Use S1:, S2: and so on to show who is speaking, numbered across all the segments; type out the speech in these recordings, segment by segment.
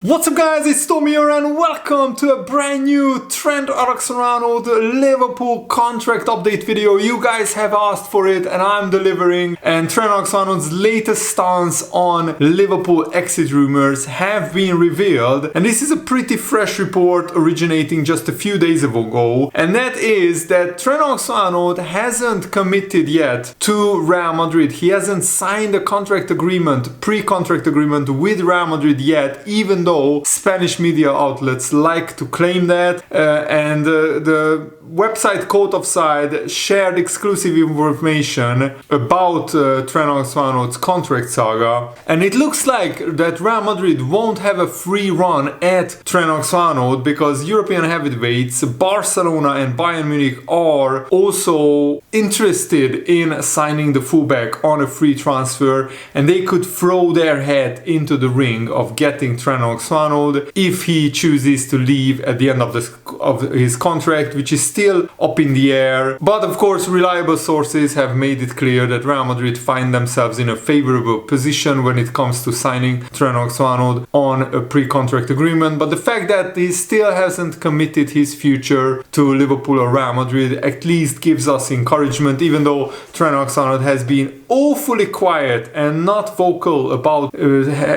S1: What's up guys, it's Tommy here and welcome to a brand new Trent Alexander-Arnold Liverpool contract update video. You guys have asked for it and I'm delivering. And Trent Alexander-Arnold's latest stance on Liverpool exit rumors have been revealed. And this is a pretty fresh report originating just a few days ago. And that is that Trent Alexander-Arnold hasn't committed yet to Real Madrid. He hasn't signed a contract agreement, pre-contract agreement with Real Madrid yet, even though Spanish media outlets like to claim that, and the website Code Offside shared exclusive information about Trent Alexander-Arnold's contract saga, and it looks like that Real Madrid won't have a free run at Trent Alexander-Arnold because European heavyweights Barcelona and Bayern Munich are also interested in signing the fullback on a free transfer, and they could throw their head into the ring of getting Trent Alexander-Arnold if he chooses to leave at the end of his contract, which is still up in the air. But of course, reliable sources have made it clear that Real Madrid find themselves in a favorable position when it comes to signing Trent Alexander-Arnold on a pre-contract agreement. But the fact that he still hasn't committed his future to Liverpool or Real Madrid at least gives us encouragement, even though Trent Alexander-Arnold has been awfully quiet and not vocal about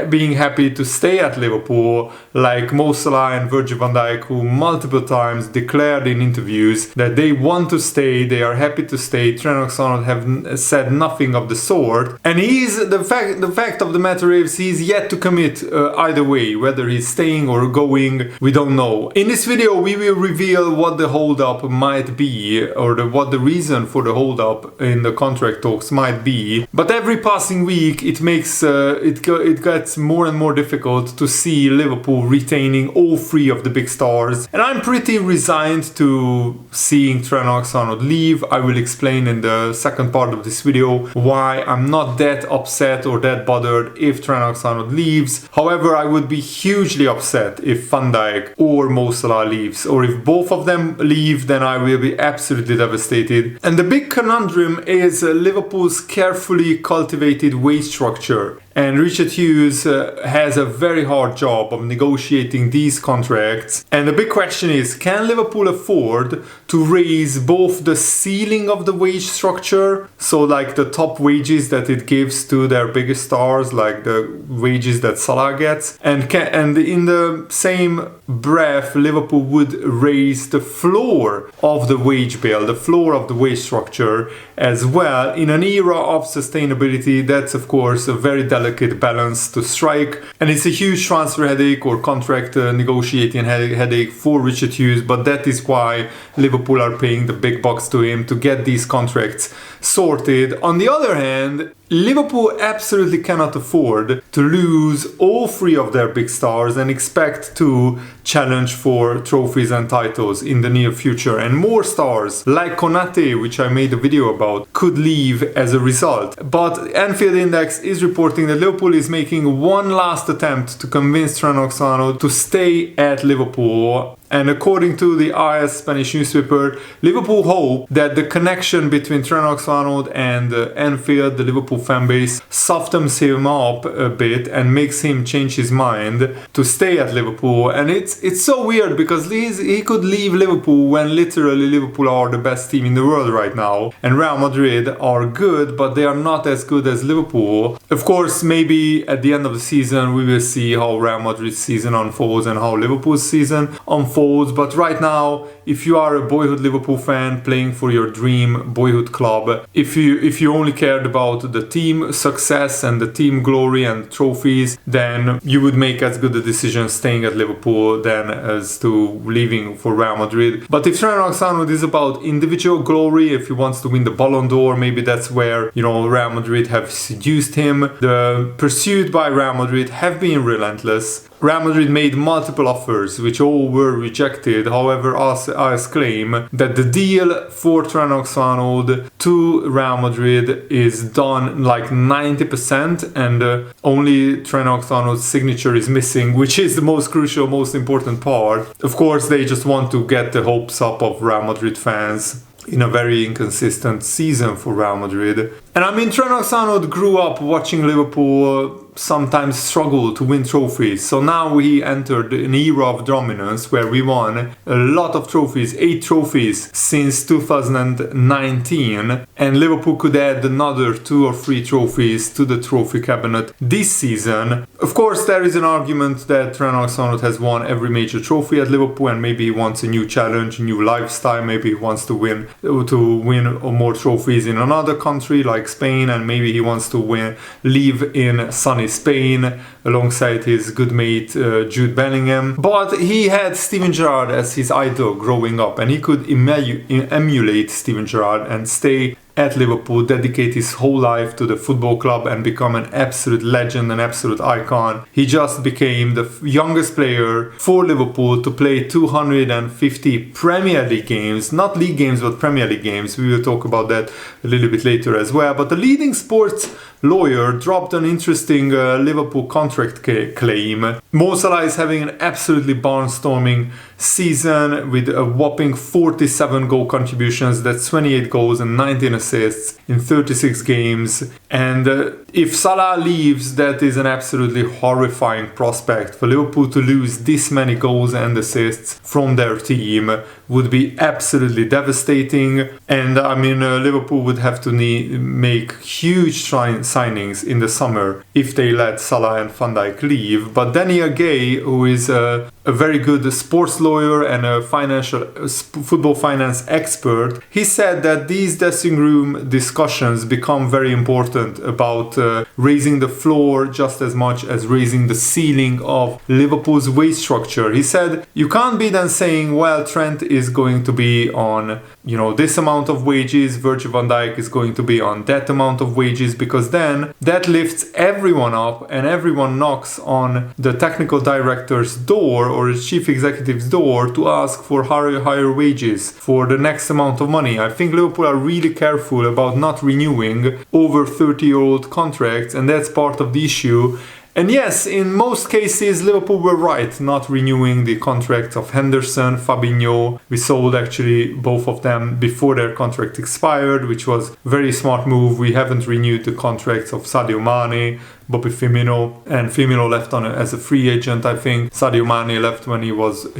S1: being happy to stay at Liverpool, like Salah and Virgil van Dijk, who multiple times declared in interviews that they want to stay, they are happy to stay. Trent Alexander-Arnold have said nothing of the sort, and the fact of the matter is he's yet to commit either way, whether he's staying or going, we don't know. In this video we will reveal what the hold-up might be, or what the reason for the hold-up in the contract talks might be. But every passing week it makes it gets more and more difficult to see Liverpool retaining all three of the big stars, and I'm pretty resigned to seeing Trent Alexander-Arnold leave. I will explain in the second part of this video why I'm not that upset or that bothered if Trent Alexander-Arnold leaves. However, I would be hugely upset if Van Dijk or Salah leaves, or if both of them leave, then I will be absolutely devastated. And the big conundrum is Liverpool's carefully cultivated wage structure. And Richard Hughes has a very hard job of negotiating these contracts. And the big question is, can Liverpool afford to raise both the ceiling of the wage structure, so like the top wages that it gives to their biggest stars, like the wages that Salah gets, and in the same breath Liverpool would raise the floor of the wage bill, the floor of the wage structure as well. In an era of sustainability, that's of course a very delicate balance to strike, and it's a huge transfer headache or contract negotiating headache for Richard Hughes. But that is why Liverpool are paying the big bucks to him to get these contracts sorted. On the other hand, Liverpool absolutely cannot afford to lose all three of their big stars and expect to challenge for trophies and titles in the near future. And more stars like Konate, which I made a video about, could leave as a result. But Anfield Index is reporting that Liverpool is making one last attempt to convince Trent Alexander-Arnold to stay at Liverpool. And according to the AS Spanish newspaper, Liverpool hope that the connection between Trent Alexander-Arnold and Anfield, the Liverpool fan base, softens him up a bit and makes him change his mind to stay at Liverpool. And it's so weird because he could leave Liverpool when literally Liverpool are the best team in the world right now, and Real Madrid are good, but they are not as good as Liverpool. Of course, maybe at the end of the season we will see how Real Madrid's season unfolds and how Liverpool's season unfolds. But right now, if you are a boyhood Liverpool fan playing for your dream boyhood club, if you only cared about the team success and the team glory and trophies, then you would make as good a decision staying at Liverpool than as to leaving for Real Madrid. But if Trent Alexander-Arnold is about individual glory, if he wants to win the Ballon d'Or, maybe that's where Real Madrid have seduced him. The pursuit by Real Madrid have been relentless. Real Madrid made multiple offers, which all were rejected. However, AS claim that the deal for Trent Alexander-Arnold to Real Madrid is done like 90%, and only Trent Alexander-Arnold's signature is missing, which is the most crucial, most important part. Of course, they just want to get the hopes up of Real Madrid fans in a very inconsistent season for Real Madrid. And I mean, Trent Alexander-Arnold grew up watching Liverpool sometimes struggle to win trophies. So now we entered an era of dominance where we won a lot of trophies, 8 trophies since 2019. And Liverpool could add another 2 or 3 trophies to the trophy cabinet this season. Of course, there is an argument that Trent Alexander-Arnold has won every major trophy at Liverpool, and maybe he wants a new challenge, a new lifestyle. Maybe he wants to win more trophies in another country like Spain, and maybe he wants to live in sunny Spain alongside his good mate Jude Bellingham. But he had Steven Gerrard as his idol growing up, and he could emulate Steven Gerrard and stay at Liverpool, dedicate his whole life to the football club and become an absolute legend, an absolute icon. He just became the youngest player for Liverpool to play 250 Premier League games, not league games but Premier League games. We will talk about that a little bit later as well. But the leading sports lawyer dropped an interesting Liverpool contract claim. Mo Salah is having an absolutely barnstorming season with a whopping 47 goal contributions. That's 28 goals and 19 assists in 36 games. And if Salah leaves, that is an absolutely horrifying prospect. For Liverpool to lose this many goals and assists from their team would be absolutely devastating. And I mean, Liverpool would have to make huge signings in the summer if they let Salah and Van Dijk leave. But Daniel Gay, who is a very good sports lawyer and a football finance expert, he said that these dressing room discussions become very important about raising the floor just as much as raising the ceiling of Liverpool's wage structure. He said, you can't be then saying, well, Trent is going to be on, this amount of wages, Virgil van Dijk is going to be on that amount of wages, because then that lifts everyone up and everyone knocks on the technical director's door or the chief executive's door to ask for higher wages for the next amount of money. I think Liverpool are really careful about not renewing over 30-year-old contracts, and that's part of the issue. And yes, in most cases, Liverpool were right not renewing the contracts of Henderson, Fabinho. We sold actually both of them before their contract expired, which was a very smart move. We haven't renewed the contracts of Sadio Mane, Bobby Firmino, and Firmino left on as a free agent, I think. Sadio Mane left when he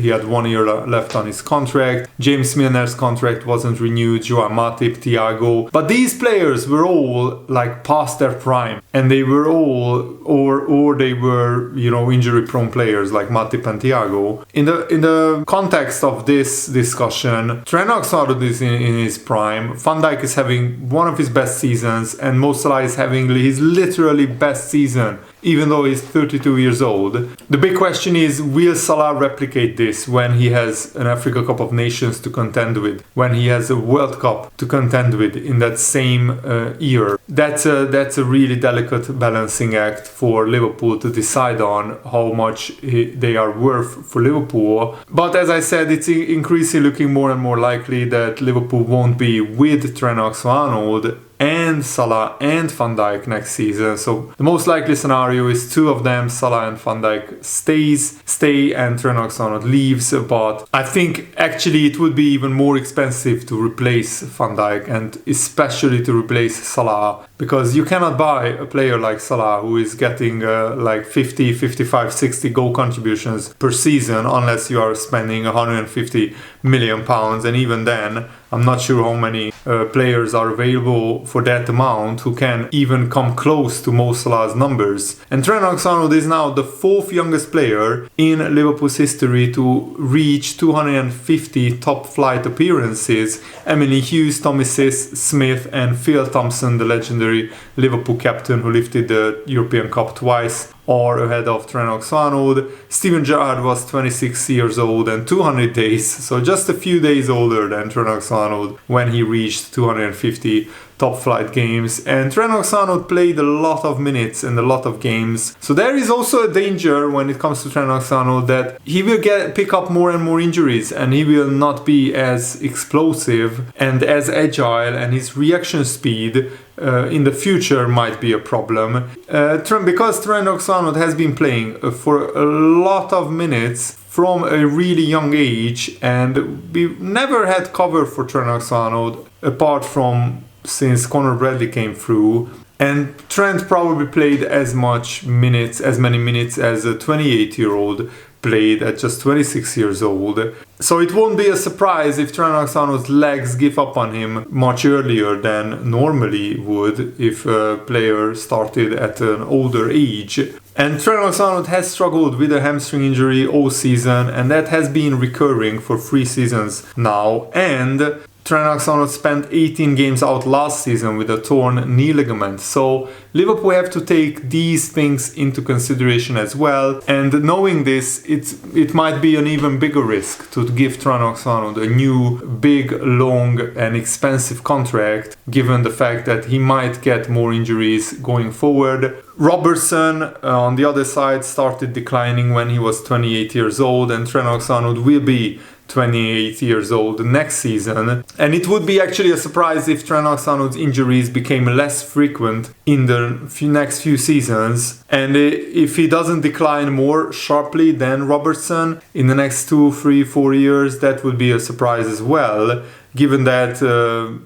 S1: had 1 year left on his contract. James Milner's contract wasn't renewed, Joao Matip, Thiago. But these players were all like past their prime, and they were all or they were injury prone players like Matip and Thiago. In the context of this discussion, Trent Alexander-Arnold is in his prime. Van Dijk is having one of his best seasons, and Mo Salah is having his literally best season, even though he's 32 years old. The big question is, will Salah replicate this when he has an Africa Cup of Nations to contend with, when he has a World Cup to contend with in that same year? That's a really delicate balancing act for Liverpool to decide on how much they are worth for Liverpool. But as I said, it's increasingly looking more and more likely that Liverpool won't be with Trent Alexander-Arnold and Salah and Van Dijk next season. So the most likely scenario is 2 of them, Salah and Van Dijk, stay and Trent Alexander-Arnold leaves. But I think actually it would be even more expensive to replace Van Dijk, and especially to replace Salah, because you cannot buy a player like Salah who is getting like 50, 55, 60 goal contributions per season unless you are spending 150 million pounds, and even then I'm not sure how many players are available for that amount who can even come close to Mo Salah's numbers. And Trent Alexander-Arnold is now the 4th youngest player in Liverpool's history to reach 250 top flight appearances. Emily Hughes, Tommy Smith and Phil Thompson, the legendary Liverpool captain who lifted the European Cup twice, are ahead of Trent Alexander-Arnold. Steven Gerrard was 26 years old and 200 days, so just a few days older than Trent Alexander-Arnold when he reached 250 top flight games. And Trent Alexander-Arnold played a lot of minutes and a lot of games. So there is also a danger when it comes to Trent Alexander-Arnold that he will pick up more and more injuries, and he will not be as explosive and as agile, and his reaction speed in the future might be a problem. Because Trent Alexander-Arnold has been playing for a lot of minutes from a really young age, and we never had cover for Trent Alexander-Arnold apart from since Conor Bradley came through. And Trent probably played as many minutes as a 28-year-old played at just 26 years old. So it won't be a surprise if Trent Alexander-Arnold's legs give up on him much earlier than normally would if a player started at an older age. And Trent Alexander-Arnold has struggled with a hamstring injury all season, and that has been recurring for 3 seasons now. And Trent Alexander-Arnold spent 18 games out last season with a torn knee ligament. So Liverpool have to take these things into consideration as well. And knowing this, it might be an even bigger risk to give Trent Alexander-Arnold a new, big, long and expensive contract, given the fact that he might get more injuries going forward. Robertson, on the other side, started declining when he was 28 years old, and Trent Alexander-Arnold will be 28 years old next season. And it would be actually a surprise if Trent Alexander-Arnold's injuries became less frequent in the next few seasons. And if he doesn't decline more sharply than Robertson in the next 2, 3, 4 years, that would be a surprise as well. Given that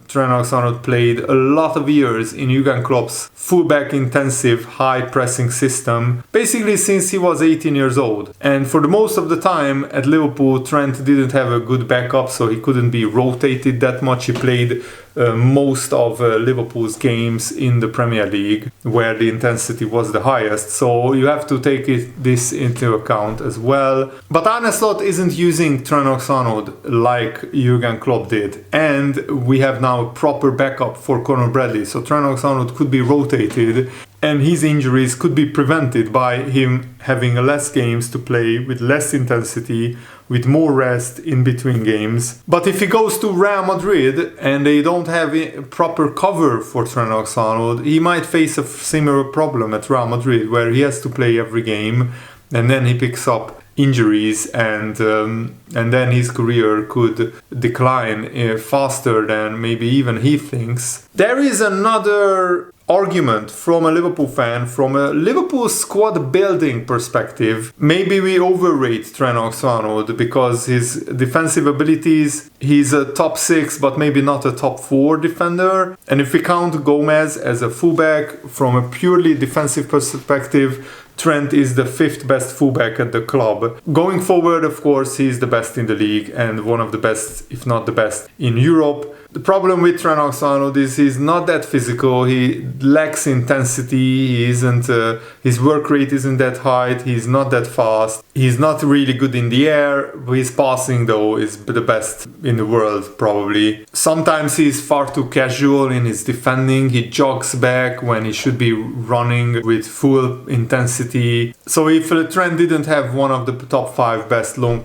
S1: Trent Alexander-Arnold played a lot of years in Jurgen Klopp's fullback intensive high pressing system, basically since he was 18 years old. And for the most of the time at Liverpool, Trent didn't have a good backup, so he couldn't be rotated that much. He played most of Liverpool's games in the Premier League, where the intensity was the highest. So you have to take this into account as well. But Arne Slot isn't using Trent Alexander-Arnold like Jurgen Klopp did. And we have now a proper backup for Conor Bradley. So Trent Alexander-Arnold could be rotated, and his injuries could be prevented by him having less games to play with less intensity, with more rest in between games. But if he goes to Real Madrid and they don't have a proper cover for Trent Alexander-Arnold, he might face a similar problem at Real Madrid, where he has to play every game and then he picks up injuries, and then his career could decline faster than maybe even he thinks. There is another argument from a Liverpool fan, from a Liverpool squad building perspective. Maybe we overrate Trent Alexander-Arnold because his defensive abilities, he's a top 6 but maybe not a top 4 defender. And if we count Gomez as a fullback, from a purely defensive perspective, Trent is the 5th best fullback at the club. Going forward, of course, he's the best in the league and one of the best, if not the best, in Europe. The problem with Trent Alexander-Arnold is he's not that physical. He lacks intensity. He isn't. His work rate isn't that high. He's not that fast. He's not really good in the air. His passing, though, is the best in the world, probably. Sometimes he's far too casual in his defending. He jogs back when he should be running with full intensity. So if Trent didn't have one of the top 5 best long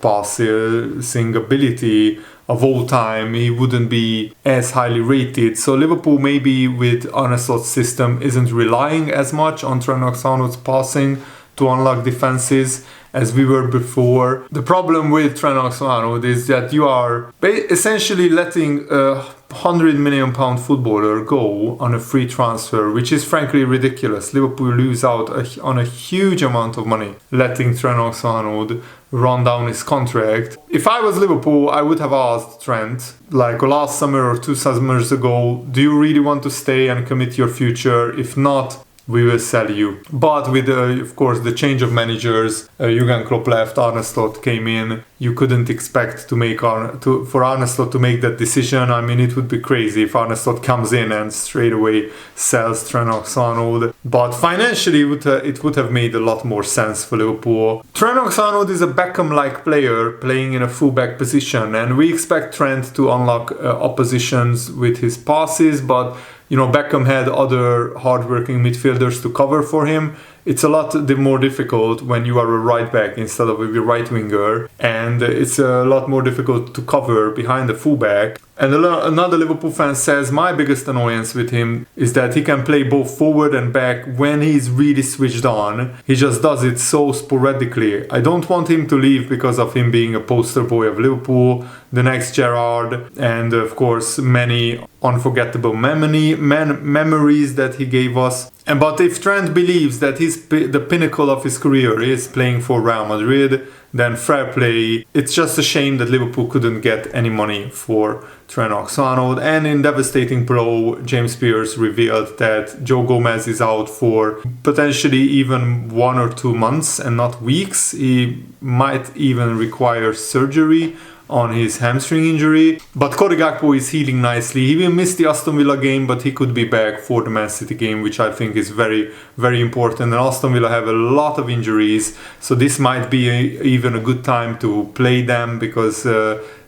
S1: passing ability of all time, he wouldn't be as highly rated. So Liverpool, maybe with Arne Slot's system, isn't relying as much on Trent Alexander-Arnold's passing to unlock defenses as we were before. The problem with Trent Alexander-Arnold is that you are essentially letting a £100 million footballer go on a free transfer, which is frankly ridiculous. Liverpool lose out on a huge amount of money letting Trent Alexander-Arnold run down his contract. If I was Liverpool, I would have asked Trent, like last summer or 2 summers ago, do you really want to stay and commit your future? If not, we will sell you. But with, of course, the change of managers, Jurgen Klopp left, Arne Slot came in. You couldn't expect for Arne Slot to make that decision. I mean, it would be crazy if Arne Slot comes in and straight away sells Trent Alexander-Arnold. But financially, it would have made a lot more sense for Liverpool. Trent Alexander-Arnold is a Beckham-like player playing in a fullback position, and we expect Trent to unlock oppositions with his passes, but Beckham had other hard-working midfielders to cover for him. It's a lot more difficult when you are a right back instead of a right winger, and it's a lot more difficult to cover behind the fullback. And another Liverpool fan says, my biggest annoyance with him is that he can play both forward and back when he's really switched on. He just does it so sporadically. I don't want him to leave because of him being a poster boy of Liverpool, the next Gerrard, and of course many unforgettable memories that he gave us. But if Trent believes that the pinnacle of his career is playing for Real Madrid, then fair play. It's just a shame that Liverpool couldn't get any money for Trent Alexander-Arnold. And in devastating blow, James Pearce revealed that Joe Gomez is out for potentially even 1 or 2 months and not weeks. He might even require surgery on his hamstring injury. But Cody Gakpo is healing nicely. He will miss the Aston Villa game, but he could be back for the Man City game, which I think is very, very important. And Aston Villa have a lot of injuries, so this might be even a good time to play them, because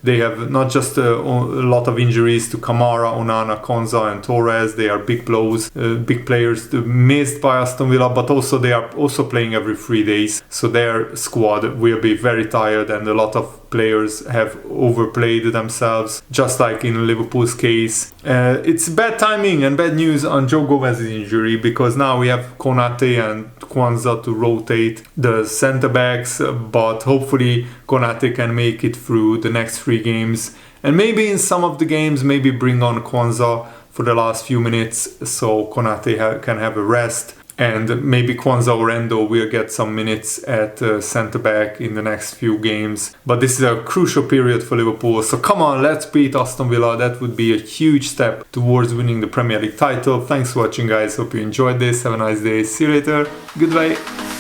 S1: they have not just a lot of injuries to Kamara, Onana, Konza and Torres. They are big blows, big players missed by Aston Villa, but also they are also playing every 3 days. So their squad will be very tired, and a lot of players have overplayed themselves, just like in Liverpool's case. It's bad timing and bad news on Joe Gomez's injury, because now we have Konate and Kwanzaa to rotate the centre backs, but hopefully Konate can make it through the next 3 games, and maybe in some of the games maybe bring on Kwanzaa for the last few minutes so Konate can have a rest, and maybe Kwanzaa or Endo will get some minutes at centre back in the next few games. But this is a crucial period for Liverpool, so come on, let's beat Aston Villa. That would be a huge step towards winning the Premier League title. Thanks for watching, guys. Hope you enjoyed this. Have a nice day. See you later. Goodbye.